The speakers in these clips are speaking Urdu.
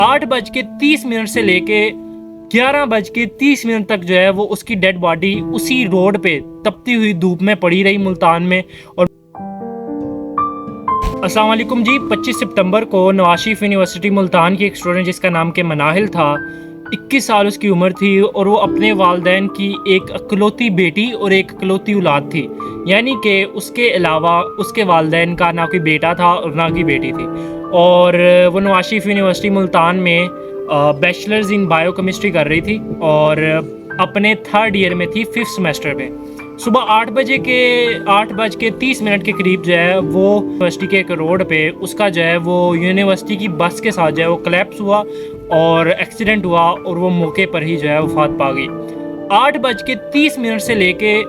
8:30 سے لے کے 11:30 تک جو ہے وہ اس کی ڈیڈ باڈی اسی روڈ پہ تپتی ہوئی دھوپ میں پڑی رہی ملتان میں۔ اور السلام علیکم جی، 25 ستمبر کو نواز شریف یونیورسٹی ملتان کی ایک اسٹوڈنٹ جس کا نام کہ مناہل تھا، 21 سال اس کی عمر تھی، اور وہ اپنے والدین کی ایک اکلوتی بیٹی اور ایک اکلوتی اولاد تھی، یعنی کہ اس کے علاوہ اس کے والدین کا نہ کوئی بیٹا تھا اور نہ کوئی بیٹی تھی۔ اور وہ نواز شریف یونیورسٹی ملتان میں بیچلرز ان بایو کیمسٹری کر رہی تھی اور اپنے 3rd ایئر میں تھی، 5th سیمسٹر میں۔ صبح 8:30 کے قریب جو ہے وہ یونیورسٹی کے ایک روڈ پہ اس کا جو ہے وہ یونیورسٹی کی بس کے ساتھ جو ہے وہ کلیپس ہوا اور ایکسیڈنٹ ہوا، اور وہ موقع پر ہی جو ہے وفات پا گئی۔ 8:30 سے لے کے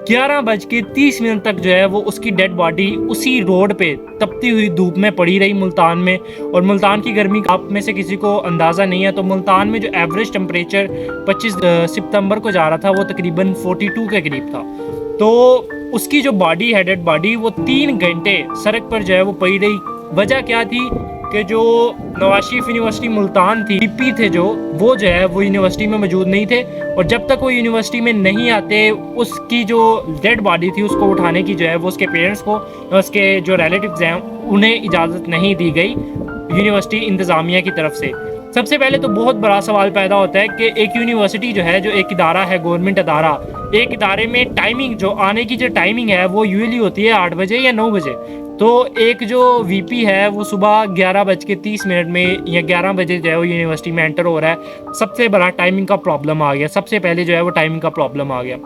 11:30 تک جو ہے وہ اس کی ڈیڈ باڈی اسی روڈ پہ تپتی ہوئی دھوپ میں پڑی رہی ملتان میں۔ اور ملتان کی گرمی کا آپ میں سے کسی کو اندازہ نہیں ہے، تو ملتان میں جو ایوریج ٹمپریچر 25 ستمبر کو جا رہا تھا وہ تقریباً 42 کے قریب تھا۔ تو اس کی جو باڈی ہے، ڈیڈ باڈی، وہ 3 گھنٹے سڑک پر جو ہے وہ پڑی رہی۔ وجہ کیا تھی کہ جو نواز شریف یونیورسٹی ملتان تھی، پی تھے جو ہے وہ یونیورسٹی میں موجود نہیں تھے، اور جب تک وہ یونیورسٹی میں نہیں آتے اس کی جو ڈیڈ باڈی تھی اس کو اٹھانے کی جو ہے وہ اس کے پیرنٹس کو، اس کے جو ریلیٹیوز ہیں انہیں اجازت نہیں دی گئی یونیورسٹی انتظامیہ کی طرف سے۔ سب سے پہلے تو بہت بڑا سوال پیدا ہوتا ہے کہ ایک یونیورسٹی جو ہے، جو ایک ادارہ ہے، گورنمنٹ ادارہ، ایک ادارے میں ٹائمنگ جو آنے کی جو ٹائمنگ ہے وہ یوزلی ہوتی ہے 8 بجے یا 9 بجے۔ تو ایک جو وی پی ہے وہ صبح 11:30 میں یا 11 بجے جو ہے وہ یونیورسٹی میں انٹر ہو رہا ہے۔ سب سے بڑا ٹائمنگ کا پرابلم آ گیا، سب سے پہلے جو ہے وہ ٹائمنگ کا پرابلم آ گیا۔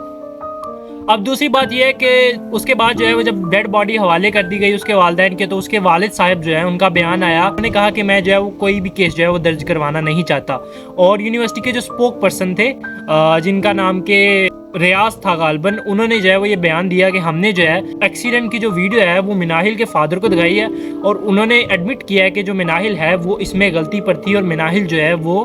اب دوسری بات یہ ہے کہ اس کے بعد جو ہے وہ جب ڈیڈ باڈی حوالے کر دی گئی اس کے والدین کے، تو اس کے والد صاحب جو ہے ان کا بیان آیا، انہوں نے کہا کہ میں جو ہے وہ کوئی بھی کیس جو ہے وہ درج کروانا نہیں چاہتا۔ اور یونیورسٹی کے جو اسپوک پرسن تھے جن کا نام کہ ریاض تھا غالباً، انہوں نے جو ہے وہ یہ بیان دیا کہ ہم نے جو ہے ایکسیڈنٹ کی جو ویڈیو ہے وہ مناہل کے فادر کو دکھائی ہے، اور انہوں نے ایڈمٹ کیا ہے کہ جو مناہل ہے وہ اس میں غلطی پر تھی، اور مناہل جو ہے وہ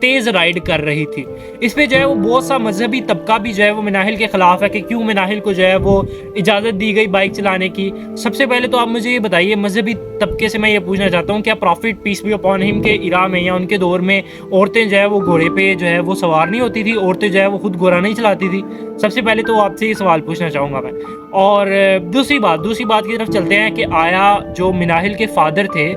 تیز رائڈ کر رہی تھی۔ اس پہ جو ہے وہ بہت سا مذہبی طبقہ بھی جو ہے وہ مناہل کے خلاف ہے کہ کیوں مناہل کو جو ہے وہ اجازت دی گئی بائک چلانے کی۔ سب سے پہلے تو آپ مجھے یہ بتائیے، مذہبی طبقے سے میں یہ پوچھنا چاہتا ہوں، کیا profit piece be upon him کے ایرا میں یا ان کے دور میں عورتیں جو ہے وہ گھوڑے پہ جو ہے وہ سوار نہیں ہوتی تھی، عورتیں جو ہے وہ خود گھوڑا نہیں چلاتی تھی؟ سب سے پہلے تو آپ سے یہ سوال پوچھنا چاہوں گا میں۔ اور دوسری بات کی طرف چلتے ہیں کہ آیا جو مناہل کے فادر تھے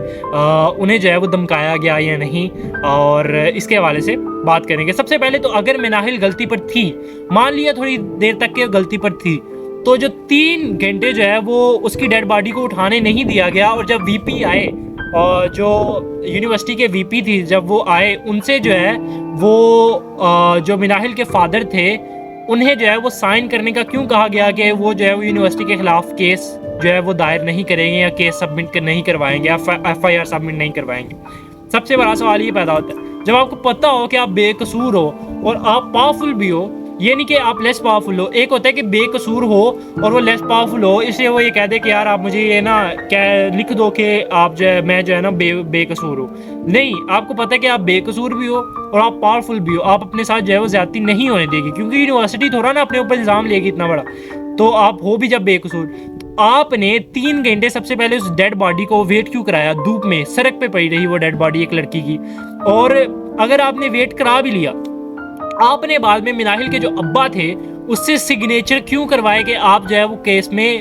انہیں جو ہے وہ دمکایا گیا یا نہیں، اور اس کے حوالے سے بات کریں گے۔ سب سے پہلے تو اگر مناہل غلطی پر تھی، مان لیا تھوڑی دیر تک کہ غلطی پر تھی، تو جو 3 گھنٹے جو ہے وہ اس کی ڈیڈ باڈی کو اٹھانے نہیں دیا گیا، اور جب وی پی آئے اور جو یونیورسٹی کے وی پی تھی جب وہ آئے، ان سے جو ہے وہ جو مناہل کے فادر تھے انہیں جو ہے وہ سائن کرنے کا کیوں کہا گیا کہ وہ جو ہے وہ یونیورسٹی کے خلاف کیس جو ہے وہ دائر نہیں کریں گے یا کیس سبمٹ نہیں کروائیں گے، ایف آئی آر سبمٹ نہیں کروائیں گے؟ سب سے بڑا سوال یہ پیدا ہوتا ہے جب آپ کو پتہ ہو کہ آپ بے قصور ہو اور آپ پاورفل بھی ہو، یہ نہیں کہ آپ لیس پاورفل ہو۔ ایک ہوتا ہے کہ بے قصور ہو اور وہ لیس پاورفل ہو، اس لیے وہ یہ کہہ دے کہ یار آپ مجھے یہ نا لکھ دو کہ آپ جو ہے میں جو ہے نا بے قصور ہوں۔ نہیں، آپ کو پتہ ہے کہ آپ بے قصور بھی ہو اور آپ پاورفل بھی ہو، آپ اپنے ساتھ جو ہے وہ زیادتی نہیں ہونے دے گی، کیونکہ یونیورسٹی تھوڑا نا اپنے اوپر الزام لے گی اتنا بڑا، تو آپ ہو بھی جب بے قصور۔ آپ نے 3 گھنٹے سب سے پہلے اس ڈیڈ باڈی کو ویٹ کیوں کرایا؟ دھوپ میں سڑک پہ پڑی رہی وہ ڈیڈ باڈی ایک لڑکی کی، اور اگر آپ نے ویٹ کرا بھی لیا، آپ نے بعد میں مناہل کے جو ابا تھے اس سے سگنیچر کیوں کروائے کہ آپ جو ہے وہ کیس میں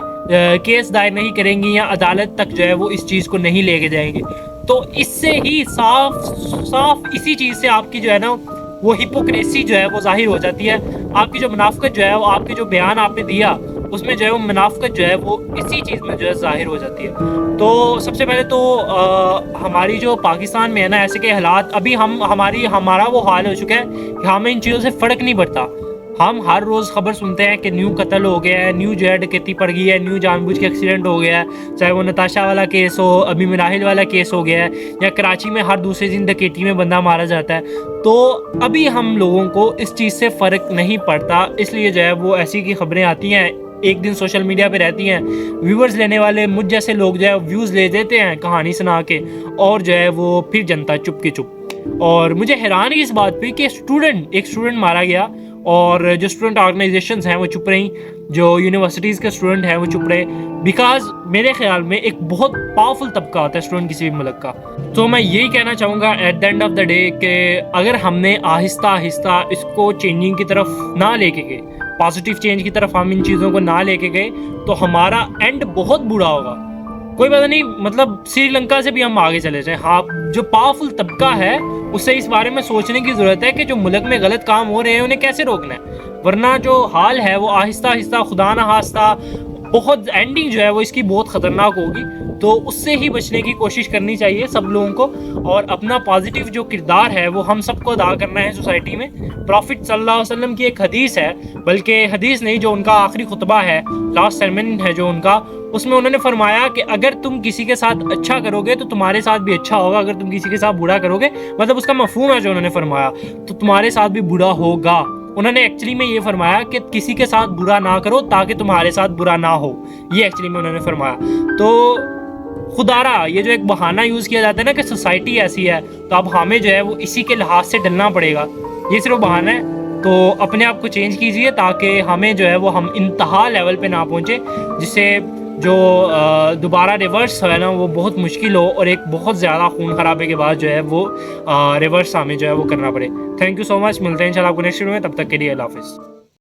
کیس دائر نہیں کریں گی یا عدالت تک جو ہے وہ اس چیز کو نہیں لے کے جائیں گے؟ تو اس سے ہی صاف اسی چیز سے آپ کی جو ہے نا وہ ہپوکریسی جو ہے وہ ظاہر ہو جاتی ہے۔ آپ کی جو منافقت جو ہے وہ، آپ کے جو بیان آپ نے دیا اس میں جو ہے وہ منافقت جو ہے وہ اسی چیز میں جو ہے ظاہر ہو جاتی ہے۔ تو سب سے پہلے تو ہماری جو پاکستان میں ہے نا ایسے کے حالات، ابھی ہمارا وہ حال ہو چکا ہے کہ ہمیں ان چیزوں سے فرق نہیں پڑتا۔ ہم ہر روز خبر سنتے ہیں کہ نیو قتل ہو گیا ہے، نیو جو ہے ڈکیتی پڑ گئی ہے، نیو جان بوجھ کے ایکسیڈنٹ ہو گیا ہے، چاہے وہ نتاشا والا کیس ہو، ابھی مناہل والا کیس ہو گیا ہے، یا کراچی میں ہر دوسرے دن ڈکیتی میں بندہ مارا جاتا ہے۔ تو ابھی ہم لوگوں کو اس چیز سے فرق نہیں پڑتا، اس لیے جو ہے وہ ایسی کی خبریں آتی ہیں، ایک دن سوشل میڈیا پہ رہتی ہیں، ویورز لینے والے مجھ جیسے لوگ جو ہے ویوز لے دیتے ہیں کہانی سنا کے، اور جو ہے وہ پھر جنتا چپ کے چپ۔ اور مجھے حیرانی اس بات پہ کہ ایک اسٹوڈنٹ مارا گیا، اور جو اسٹوڈنٹ آرگنائزیشنز ہیں وہ چپ رہیں, جو یونیورسٹیز کے اسٹوڈنٹ ہیں وہ چپ رہے, بیکاز میرے خیال میں ایک بہت پاورفل طبقہ ہوتا ہے اسٹوڈنٹ کسی بھی ملک کا. تو میں یہی کہنا چاہوں گا at the end of the day کہ اگر ہم نے آہستہ آہستہ اس کو چینجنگ کی طرف نہ لے کے گئے, پازیٹیو چینج کی طرف ہم ان چیزوں کو نہ لے کے گئے, تو ہمارا اینڈ بہت برا ہوگا. کوئی پتہ نہیں, مطلب سری لنکا سے بھی ہم آگے چلے جائیں. ہاں, جو پاورفل طبقہ ہے اسے اس بارے میں سوچنے کی ضرورت ہے کہ جو ملک میں غلط کام ہو رہے ہیں انہیں کیسے روکنا ہے, ورنہ جو حال ہے وہ آہستہ آہستہ خدا نہ خواستہ بہت اینڈنگ جو ہے وہ اس کی بہت خطرناک ہوگی. تو اس سے ہی بچنے کی کوشش کرنی چاہیے سب لوگوں کو, اور اپنا پازیٹیو جو کردار ہے وہ ہم سب کو ادا کرنا ہے سوسائٹی میں. پروفٹ صلی اللہ علیہ وسلم کی ایک حدیث ہے, بلکہ حدیث نہیں, جو ان کا آخری خطبہ ہے, لاسٹ سرمن ہے جو ان کا, اس میں انہوں نے فرمایا کہ اگر تم کسی کے ساتھ اچھا کرو گے تو تمہارے ساتھ بھی اچھا ہوگا, اگر تم کسی کے ساتھ برا کرو گے, مطلب اس کا مفہوم ہے جو انہوں نے فرمایا, تو تمہارے ساتھ بھی برا ہوگا. انہوں نے ایکچولی میں یہ فرمایا کہ کسی کے ساتھ برا نہ کرو تاکہ تمہارے ساتھ برا نہ ہو, یہ ایکچولی میں انہوں نے فرمایا. تو خدا را یہ جو ایک بہانہ یوز کیا جاتا ہے نا کہ سوسائٹی ایسی ہے, تو اب ہمیں جو ہے وہ اسی کے لحاظ سے ڈلنا پڑے گا, یہ صرف بہانہ ہے. تو اپنے آپ کو چینج کیجئے تاکہ ہمیں جو ہے وہ ہم انتہا لیول پہ نہ پہنچے, جس سے جو دوبارہ ریورس ہے نا وہ بہت مشکل ہو, اور ایک بہت زیادہ خون خرابے کے بعد جو ہے وہ ریورس ہمیں جو ہے وہ کرنا پڑے. تھینک یو سو مچ, ملتے ہیں انشاءاللہ آپ کو نیکسٹ ویڈیو میں, تب تک کے لیے اللہ حافظ.